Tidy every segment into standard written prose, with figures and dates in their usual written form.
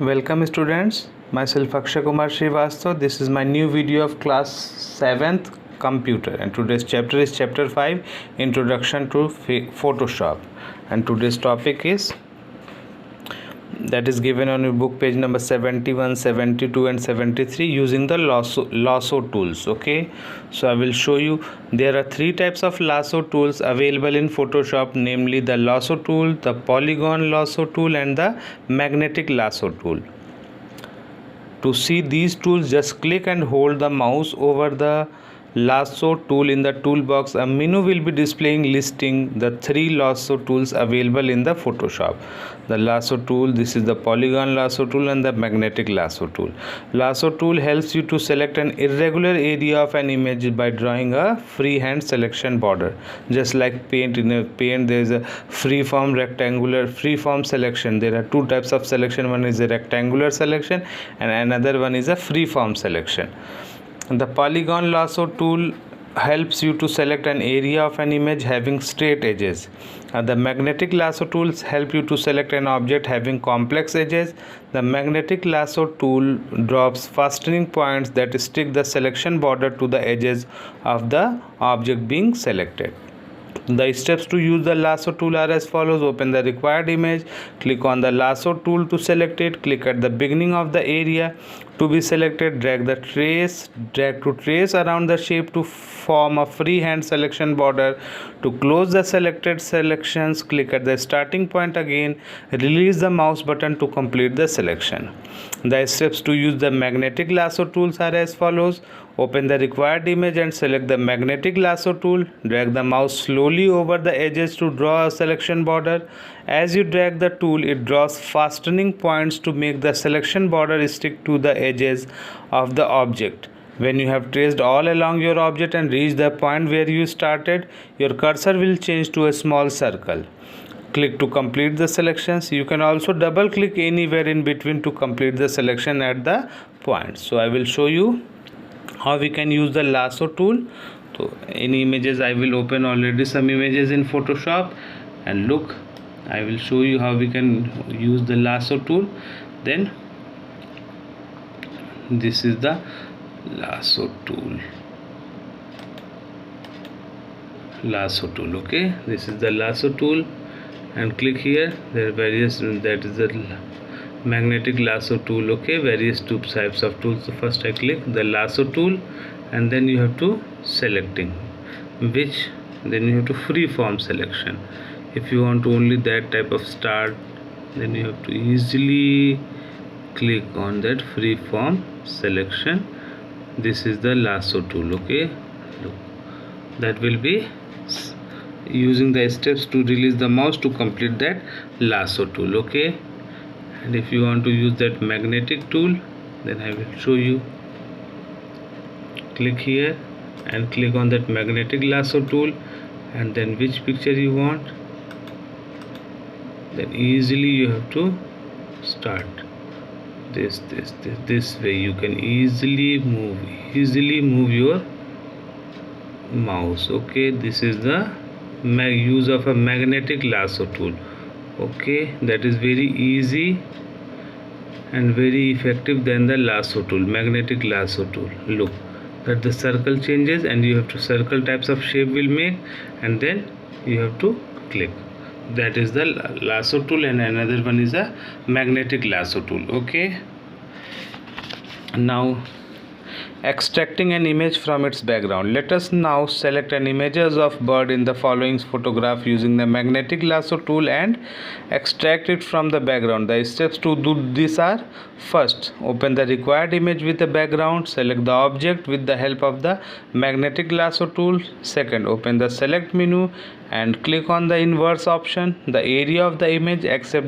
Welcome students, myself Akshay Kumar Srivastav. This is my new video of class 7th computer, and today's chapter is chapter 5, Introduction to Photoshop, and today's topic is that is given on your book page number 71, 72 and 73 using the lasso tools. Okay, so I will show you there are three types of lasso tools available in Photoshop, namely the lasso tool, the polygon lasso tool and the magnetic lasso tool. To see these tools, just click and hold the mouse over the lasso tool in the toolbox. A menu will be displaying listing the three lasso tools available in the Photoshop. The lasso tool, this is the polygon lasso tool and the magnetic lasso tool. Lasso tool helps you to select an irregular area of an image by drawing a freehand selection border. Just like paint, in a paint there is a freeform selection. There are two types of selection. One is a rectangular selection and another one is a freeform selection. The polygon lasso tool helps you to select an area of an image having straight edges. The magnetic lasso tools help you to select an object having complex edges. The magnetic lasso tool drops fastening points that stick the selection border to the edges of the object being selected. The steps to use the lasso tool are as follows. Open the required image, click on the lasso tool to select it, click at the beginning of the area to be selected, drag to trace around the shape to form a freehand selection border. To close the selected selections, click at the starting point again, release the mouse button to complete the selection. The steps to use the magnetic lasso tools are as follows. Open the required image and select the magnetic lasso tool. Drag the mouse slowly over the edges to draw a selection border. As you drag the tool, it draws fastening points to make the selection border stick to the edges of the object. When you have traced all along your object and reached the point where you started, your cursor will change to a small circle. Click to complete the selections. You can also double click anywhere in between to complete the selection at the point. So I will show you how we can use the lasso tool. So in images, I will open already some images in Photoshop, and look, I will show you how we can use the lasso tool. Then this is the lasso tool. Okay, this is the lasso tool, and click here. There are various, that is the magnetic lasso tool. Okay, various two types of tools. So first I click the lasso tool, and then you have to selecting which, then you have to freeform selection. If you want only that type of start, then you have to easily click on that freeform selection. This is the lasso tool. Okay, look, that will be using the steps to release the mouse to complete that lasso tool. Okay, and if you want to use that magnetic tool, then I will show you. Click here and click on that magnetic lasso tool, and then which picture you want, then easily you have to start this way. You can easily move your mouse. Okay, this is the use of a magnetic lasso tool. Okay, that is very easy and very effective than the lasso tool, magnetic lasso tool. Look that the circle changes, and you have to circle types of shape will make, and then you have to click. That is the lasso tool, and another one is a magnetic lasso tool. Okay, now extracting an image from its background. Let us now select an images of bird in the following photograph using the magnetic lasso tool and extract it from the background. The steps to do this are: first, open the required image with the background, select the object with the help of the magnetic lasso tool. Second, open the select menu and click on the inverse option. The area of the image except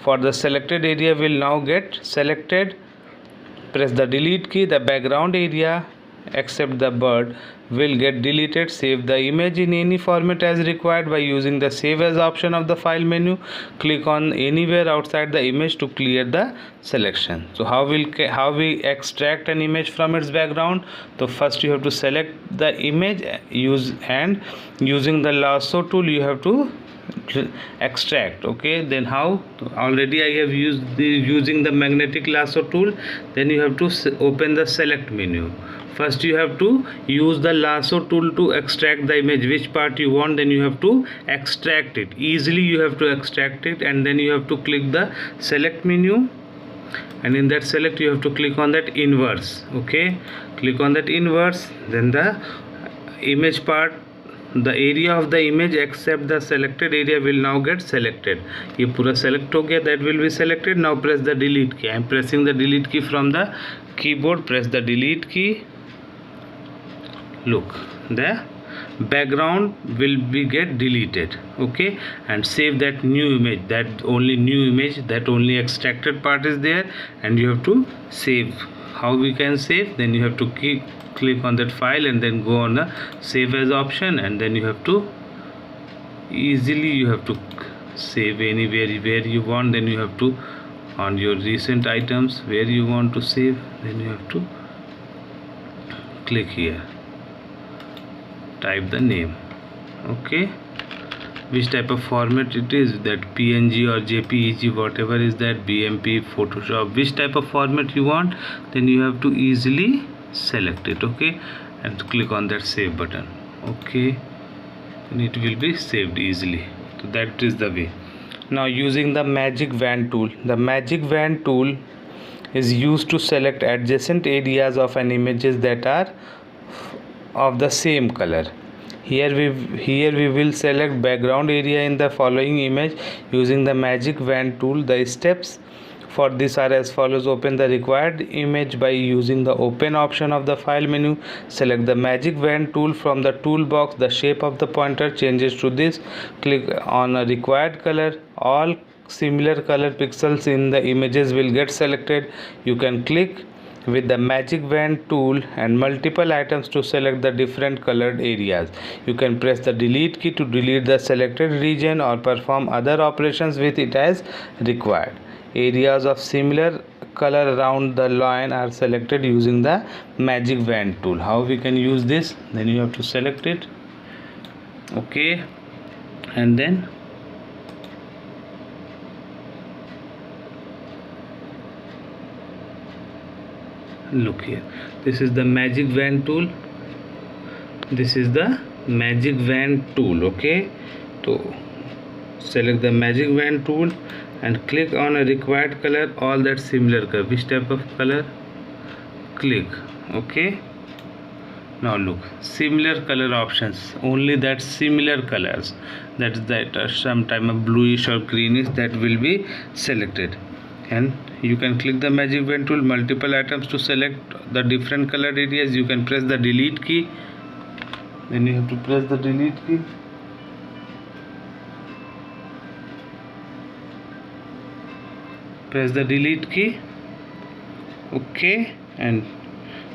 for the selected area will now get selected. Press the delete key. The background area except the bird will get deleted. Save the image in any format as required by using the save as option of the file menu. Click on anywhere outside the image to clear the selection. So how we extract an image from its background? So first you have to select the image, using the lasso tool you have to extract. Okay, then how? Already I have using the magnetic lasso tool. Then you have to open the select menu. First you have to use the lasso tool to extract the image, which part you want. Then you have to extract it easily. You have to extract it, and then you have to click the select menu, and in that select you have to click on that inverse. Okay, click on that inverse. Then the image part, the area of the image except the selected area will now get selected. ये पूरा select हो गया, that will be selected. Now press the delete key. I am pressing the delete key from the keyboard. Press the delete key. Look, the background will be get deleted. Okay, and save that new image, that only new image, that only extracted part is there, and you have to save. How we can save? Then you have to click on that file and then go on the save as option, and then you have to easily you have to save anywhere where you want. Then you have to on your recent items where you want to save, then you have to click here, type the name. Okay, which type of format it is, that PNG or JPEG, whatever is that, BMP, Photoshop, which type of format you want, then you have to easily select it. Okay, and click on that save button. Okay, and it will be saved easily. So that is the way. Now using the magic wand tool. The magic wand tool is used to select adjacent areas of an images that are of the same color. Here we will select background area in the following image using the magic wand tool. The steps for this are as follows. Open the required image by using the open option of the file menu. Select the magic wand tool from the toolbox. The shape of the pointer changes to this. Click on a required color. All similar color pixels in the images will get selected. You can click with the magic wand tool and multiple items to select the different colored areas. You can press the delete key to delete the selected region or perform other operations with it as required. Areas of similar color around the line are selected using the magic wand tool. How we can use this? Then you have to select it. Okay, and then look here, this is the magic wand tool. This is the magic wand tool. Okay, so select the magic wand tool and click on a required color, all that similar color. Which type of color? Click. Okay, now look, similar color options, only that similar colors, that sometime a bluish or greenish, that will be selected. And you can click the magic wand tool, multiple items to select the different colored areas. You can press the delete key. Then you have to press the delete key. Press the delete key. Okay, and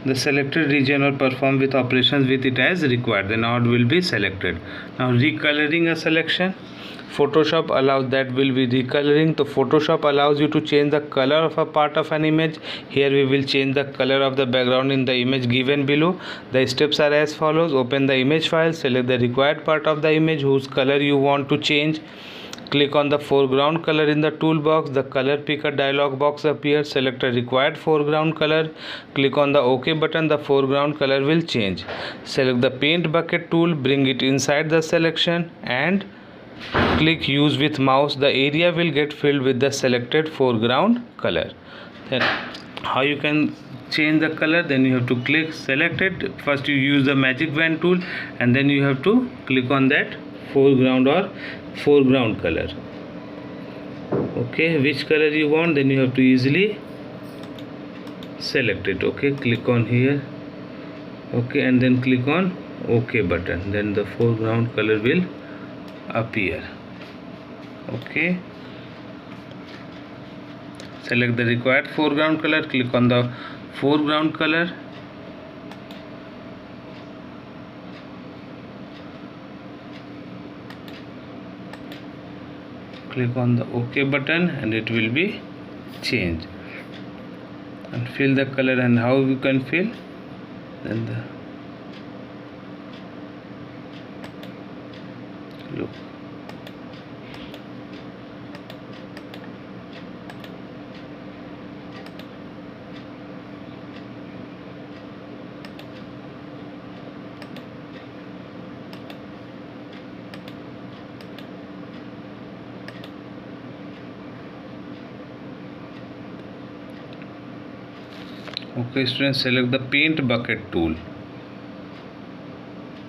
the selected region or perform with operations with it as required. Then all will be selected. Now recoloring a selection. Photoshop allows, that will be recoloring. So Photoshop allows you to change the color of a part of an image. Here we will change the color of the background in the image given below. The steps are as follows. Open the image file, select the required part of the image whose color you want to change. Click on the foreground color in the toolbox. The color picker dialog box appears. Select a required foreground color. Click on the OK button. The foreground color will change. Select the paint bucket tool. Bring it inside the selection and click use with mouse. The area will get filled with the selected foreground color. Then how you can change the color? Then you have to click select it. First you use the magic wand tool and then you have to click on that foreground or foreground color. Okay, which color you want, then you have to easily select it. Okay, click on here. Okay, and then click on OK button. Then the foreground color will appear. Okay, select the required foreground color. Click on the foreground color. Click on the OK button and it will be changed. And fill the color. And how you can fill? Then look, Okay, students, select the paint bucket tool.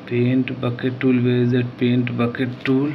Paint bucket tool, where is that paint bucket tool?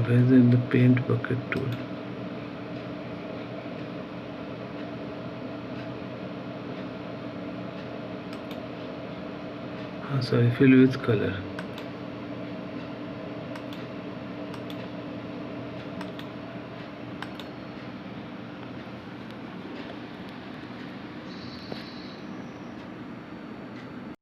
Where is the paint bucket tool? Sorry, fill with color.